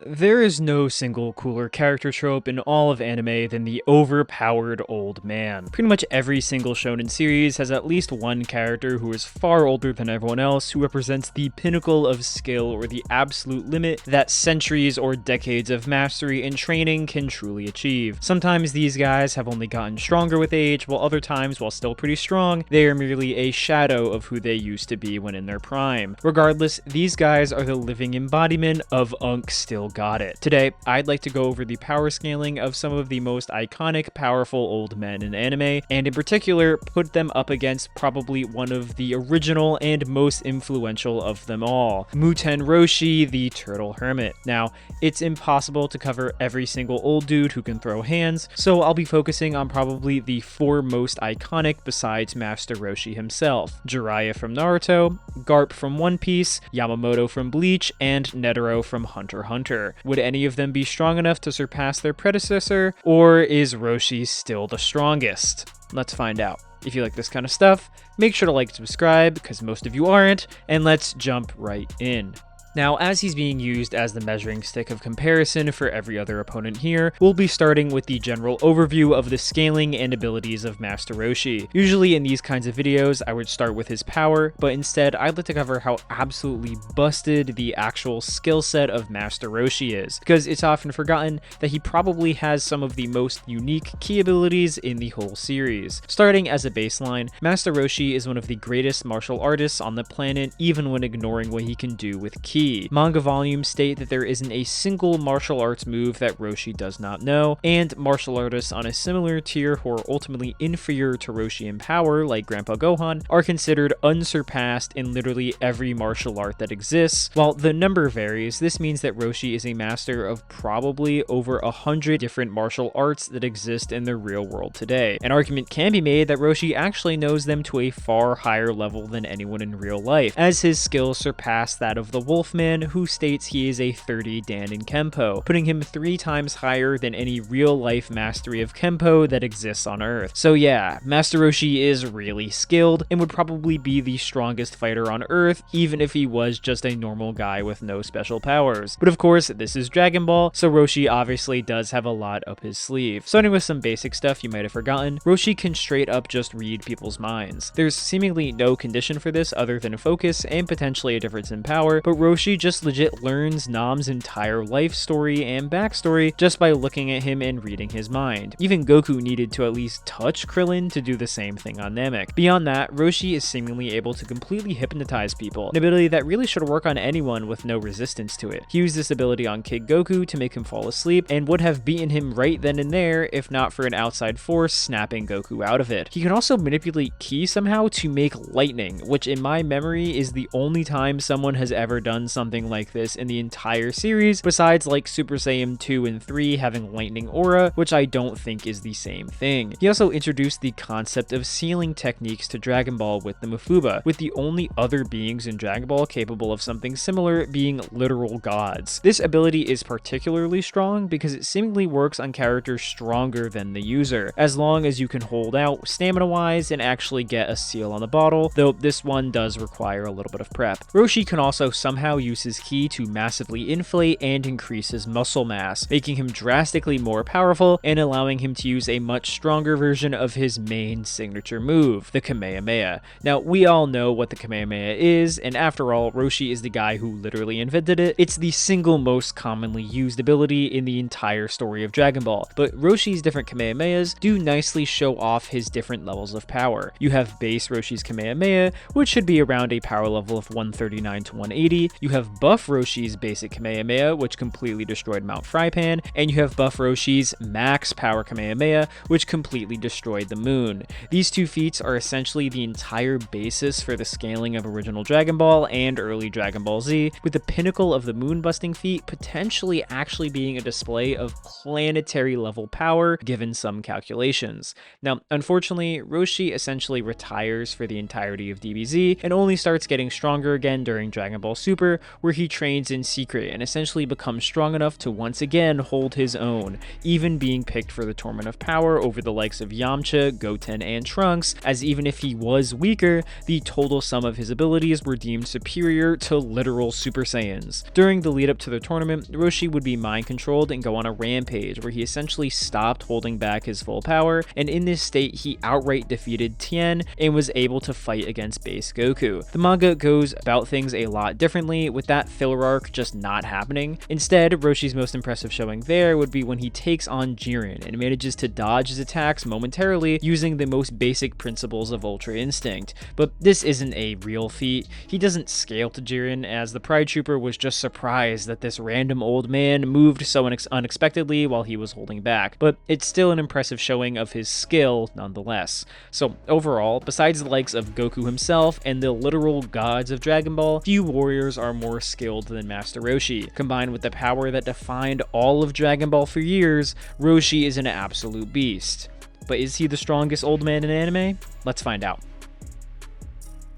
There is no single cooler character trope in all of anime than the overpowered old man. Pretty much every single shonen series has at least one character who is far older than everyone else, who represents the pinnacle of skill or the absolute limit that centuries or decades of mastery and training can truly achieve. Sometimes these guys have only gotten stronger with age, while other times, while still pretty strong, they are merely a shadow of who they used to be when in their prime. Regardless, these guys are the living embodiment of Unk Still Got It. Today, I'd like to go over the power scaling of some of the most iconic, powerful old men in anime, and in particular, put them up against probably one of the original and most influential of them all, Muten Roshi, the Turtle Hermit. Now, it's impossible to cover every single old dude who can throw hands, so I'll be focusing on probably the four most iconic besides Master Roshi himself: Jiraiya from Naruto, Garp from One Piece, Yamamoto from Bleach, and Netero from Hunter x Hunter. Would any of them be strong enough to surpass their predecessor, or is Roshi still the strongest? Let's find out. If you like this kind of stuff, make sure to like and subscribe, because most of you aren't, and let's jump right in. Now, as he's being used as the measuring stick of comparison for every other opponent here, we'll be starting with the general overview of the scaling and abilities of Master Roshi. Usually in these kinds of videos, I would start with his power, but instead I'd like to cover how absolutely busted the actual skill set of Master Roshi is, because it's often forgotten that he probably has some of the most unique key abilities in the whole series. Starting as a baseline, Master Roshi is one of the greatest martial artists on the planet, even when ignoring what he can do with ki. Manga volumes state that there isn't a single martial arts move that Roshi does not know, and martial artists on a similar tier who are ultimately inferior to Roshi in power, like Grandpa Gohan, are considered unsurpassed in literally every martial art that exists. While the number varies, this means that Roshi is a master of probably over 100 different martial arts that exist in the real world today. An argument can be made that Roshi actually knows them to a far higher level than anyone in real life, as his skills surpass that of the Wolfman, who states he is a 30 Dan in Kenpo, putting him 3 times higher than any real-life mastery of Kenpo that exists on Earth. So yeah, Master Roshi is really skilled, and would probably be the strongest fighter on Earth, even if he was just a normal guy with no special powers. But of course, this is Dragon Ball, so Roshi obviously does have a lot up his sleeve. Starting with some basic stuff you might have forgotten, Roshi can straight up just read people's minds. There's seemingly no condition for this other than focus and potentially a difference in power, but Roshi just legit learns Nam's entire life story and backstory just by looking at him and reading his mind. Even Goku needed to at least touch Krillin to do the same thing on Namek. Beyond that, Roshi is seemingly able to completely hypnotize people, an ability that really should work on anyone with no resistance to it. He used this ability on Kid Goku to make him fall asleep, and would have beaten him right then and there if not for an outside force snapping Goku out of it. He can also manipulate ki somehow to make lightning, which in my memory is the only time someone has ever done something like this in the entire series, besides like Super Saiyan 2 and 3 having lightning aura, which I don't think is the same thing. He also introduced the concept of sealing techniques to Dragon Ball with the Mafuba, with the only other beings in Dragon Ball capable of something similar being literal gods. This ability is particularly strong because it seemingly works on characters stronger than the user, as long as you can hold out stamina-wise and actually get a seal on the bottle, though this one does require a little bit of prep. Roshi can also somehow use his ki to massively inflate and increase his muscle mass, making him drastically more powerful and allowing him to use a much stronger version of his main signature move, the Kamehameha. Now, we all know what the Kamehameha is, and after all, Roshi is the guy who literally invented it. It's the single most commonly used ability in the entire story of Dragon Ball, but Roshi's different Kamehamehas do nicely show off his different levels of power. You have base Roshi's Kamehameha, which should be around a power level of 139 to 180. You have buff Roshi's basic Kamehameha, which completely destroyed Mount Frypan, and you have buff Roshi's max power Kamehameha, which completely destroyed the moon. These two feats are essentially the entire basis for the scaling of original Dragon Ball and early Dragon Ball Z, with the pinnacle of the moon busting feat potentially actually being a display of planetary level power given some calculations. Now, unfortunately, Roshi essentially retires for the entirety of DBZ and only starts getting stronger again during Dragon Ball Super, Hunter, where he trains in secret and essentially becomes strong enough to once again hold his own, even being picked for the Tournament of Power over the likes of Yamcha, Goten, and Trunks, as even if he was weaker, the total sum of his abilities were deemed superior to literal Super Saiyans. During the lead up to the tournament, Roshi would be mind controlled and go on a rampage where he essentially stopped holding back his full power, and in this state he outright defeated Tien and was able to fight against base Goku. The manga goes about things a lot differently, with that filler arc just not happening. Instead, Roshi's most impressive showing there would be when he takes on Jiren and manages to dodge his attacks momentarily using the most basic principles of Ultra Instinct. But this isn't a real feat. He doesn't scale to Jiren, as the Pride Trooper was just surprised that this random old man moved so unexpectedly while he was holding back, but it's still an impressive showing of his skill nonetheless. So overall, besides the likes of Goku himself and the literal gods of Dragon Ball, few warriors are more skilled than Master Roshi. Combined with the power that defined all of Dragon Ball for years, Roshi is an absolute beast. But is he the strongest old man in anime? Let's find out.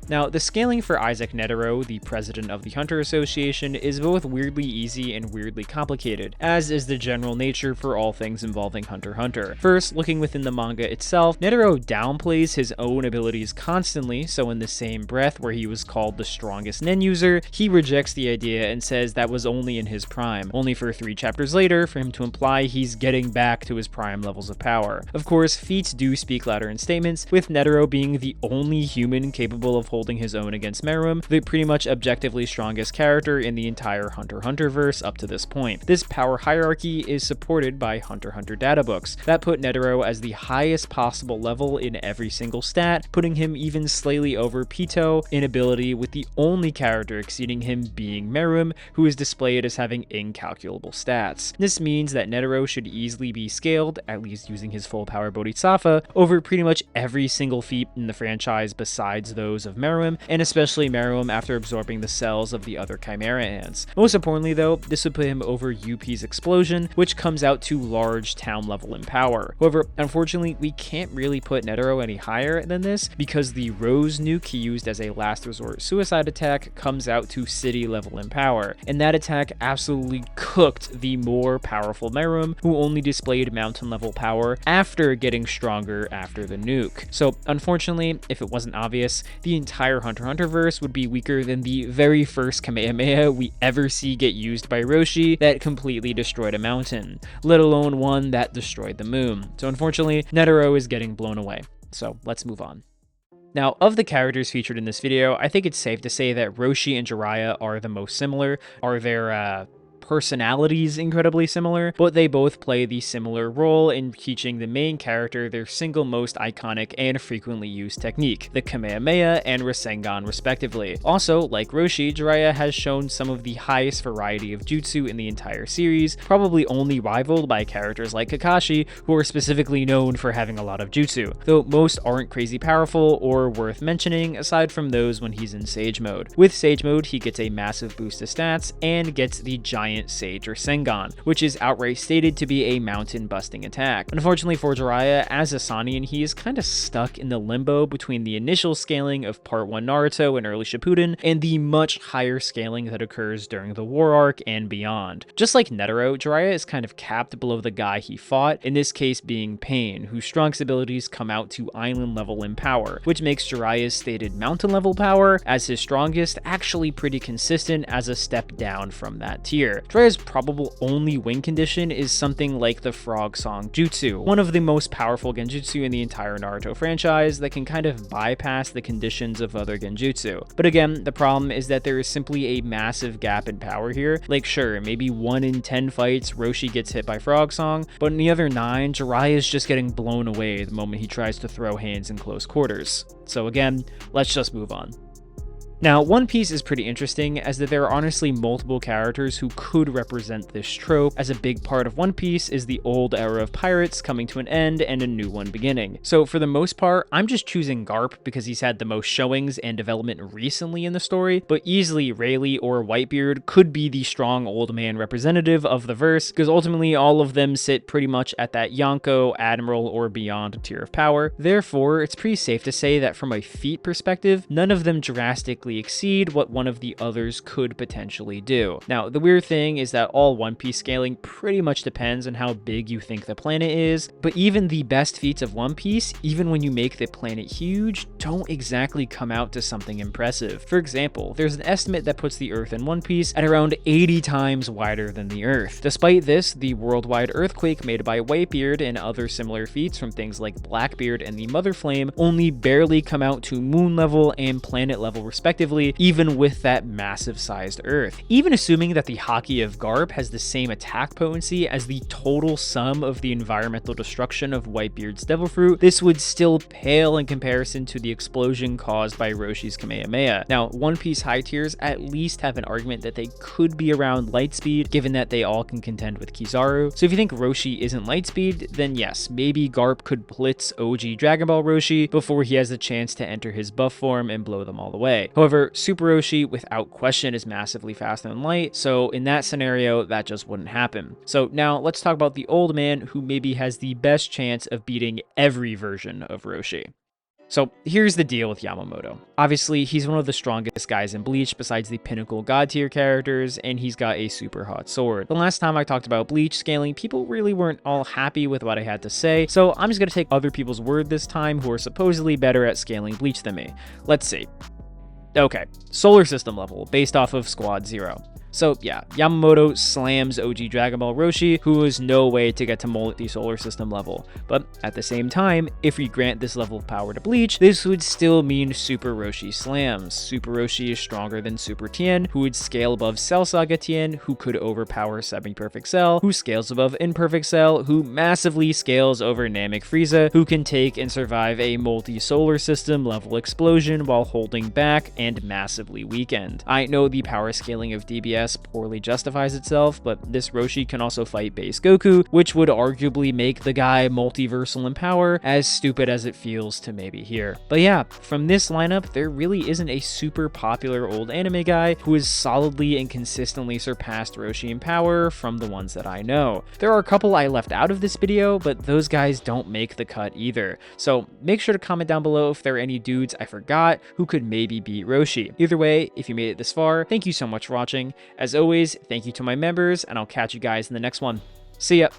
Now, the scaling for Isaac Netero, the president of the Hunter Association, is both weirdly easy and weirdly complicated, as is the general nature for all things involving Hunter x Hunter. First, looking within the manga itself, Netero downplays his own abilities constantly, so in the same breath where he was called the strongest nen user, he rejects the idea and says that was only in his prime, only for 3 chapters later for him to imply he's getting back to his prime levels of power. Of course, feats do speak louder in statements, with Netero being the only human capable of holding his own against Meruem, the pretty much objectively strongest character in the entire Hunter x Hunter verse up to this point. This power hierarchy is supported by Hunter x Hunter databooks that put Netero as the highest possible level in every single stat, putting him even slightly over Pito in ability, with the only character exceeding him being Meruem, who is displayed as having incalculable stats. This means that Netero should easily be scaled, at least using his full power Bodhisattva, over pretty much every single feat in the franchise besides those of Meruem, and especially Meruem after absorbing the cells of the other Chimera ants. Most importantly though, this would put him over UP's explosion, which comes out to large town level in power. However, unfortunately, we can't really put Netero any higher than this, because the Rose nuke he used as a last resort suicide attack comes out to city level in power, and that attack absolutely cooked the more powerful Meruem, who only displayed mountain level power after getting stronger after the nuke. So unfortunately, if it wasn't obvious, the entire Hunter x Hunter verse would be weaker than the very first Kamehameha we ever see get used by Roshi that completely destroyed a mountain, let alone one that destroyed the moon. So unfortunately, Netero is getting blown away. So let's move on. Now, of the characters featured in this video, I think it's safe to say that Roshi and Jiraiya are the most similar. Are their personalities incredibly similar, but they both play the similar role in teaching the main character their single most iconic and frequently used technique, the Kamehameha and Rasengan respectively. Also, like Roshi, Jiraiya has shown some of the highest variety of jutsu in the entire series, probably only rivaled by characters like Kakashi, who are specifically known for having a lot of jutsu, though most aren't crazy powerful or worth mentioning aside from those when he's in Sage Mode. With Sage Mode, he gets a massive boost to stats and gets the giant Sage Rasengan, which is outright stated to be a mountain-busting attack. Unfortunately for Jiraiya, as a Sannin, he is kind of stuck in the limbo between the initial scaling of Part 1 Naruto and early Shippuden, and the much higher scaling that occurs during the War Arc and beyond. Just like Netero, Jiraiya is kind of capped below the guy he fought, in this case being Pain, whose strongest abilities come out to island level in power, which makes Jiraiya's stated mountain level power as his strongest actually pretty consistent as a step down from that tier. Jiraiya's probable only win condition is something like the Frog Song Jutsu, one of the most powerful genjutsu in the entire Naruto franchise that can kind of bypass the conditions of other genjutsu. But again, the problem is that there is simply a massive gap in power here. Like sure, maybe 1 in 10 fights Roshi gets hit by Frog Song, but in the other 9, Jiraiya is just getting blown away the moment he tries to throw hands in close quarters. So again, let's just move on. Now, One Piece is pretty interesting, as that there are honestly multiple characters who could represent this trope, as a big part of One Piece is the old era of pirates coming to an end and a new one beginning. So for the most part, I'm just choosing Garp because he's had the most showings and development recently in the story, but easily Rayleigh or Whitebeard could be the strong old man representative of the verse, because ultimately all of them sit pretty much at that Yonko, Admiral, or beyond tier of power. Therefore, it's pretty safe to say that from a feat perspective, none of them drastically drastically exceed what one of the others could potentially do. Now, the weird thing is that all One Piece scaling pretty much depends on how big you think the planet is, but even the best feats of One Piece, even when you make the planet huge, don't exactly come out to something impressive. For example, there's an estimate that puts the Earth in One Piece at around 80 times wider than the Earth. Despite this, the worldwide earthquake made by Whitebeard and other similar feats from things like Blackbeard and the Mother Flame only barely come out to moon level and planet level respectively, even with that massive sized Earth. Even assuming that the Haki of Garp has the same attack potency as the total sum of the environmental destruction of Whitebeard's Devil Fruit, this would still pale in comparison to the explosion caused by Roshi's Kamehameha. Now, One Piece high tiers at least have an argument that they could be around Lightspeed, given that they all can contend with Kizaru. So if you think Roshi isn't Lightspeed, then yes, maybe Garp could blitz OG Dragon Ball Roshi before he has the chance to enter his buff form and blow them all away. However, Super Roshi without question is massively faster than light, so in that scenario, that just wouldn't happen. So now let's talk about the old man who maybe has the best chance of beating every version of Roshi. So here's the deal with Yamamoto. Obviously, he's one of the strongest guys in Bleach besides the pinnacle god tier characters, and he's got a super hot sword. The last time I talked about Bleach scaling, people really weren't all happy with what I had to say, so I'm just gonna take other people's word this time who are supposedly better at scaling Bleach than me. Let's see. Okay, solar system level, based off of Squad 0. So yeah, Yamamoto slams OG Dragon Ball Roshi, who has no way to get to multi-solar system level. But at the same time, if we grant this level of power to Bleach, this would still mean Super Roshi slams. Super Roshi is stronger than Super Tien, who would scale above Cell Saga Tien, who could overpower Semi-Perfect Cell, who scales above Imperfect Cell, who massively scales over Namek Frieza, who can take and survive a multi-solar system level explosion while holding back and massively weakened. I know the power scaling of DBS poorly justifies itself, but this Roshi can also fight base Goku, which would arguably make the guy multiversal in power, as stupid as it feels to maybe hear. But yeah, from this lineup, there really isn't a super popular old anime guy who has solidly and consistently surpassed Roshi in power from the ones that I know. There are a couple I left out of this video, but those guys don't make the cut either. So make sure to comment down below if there are any dudes I forgot who could maybe beat Roshi. Either way, if you made it this far, thank you so much for watching. As always, thank you to my members, and I'll catch you guys in the next one. See ya!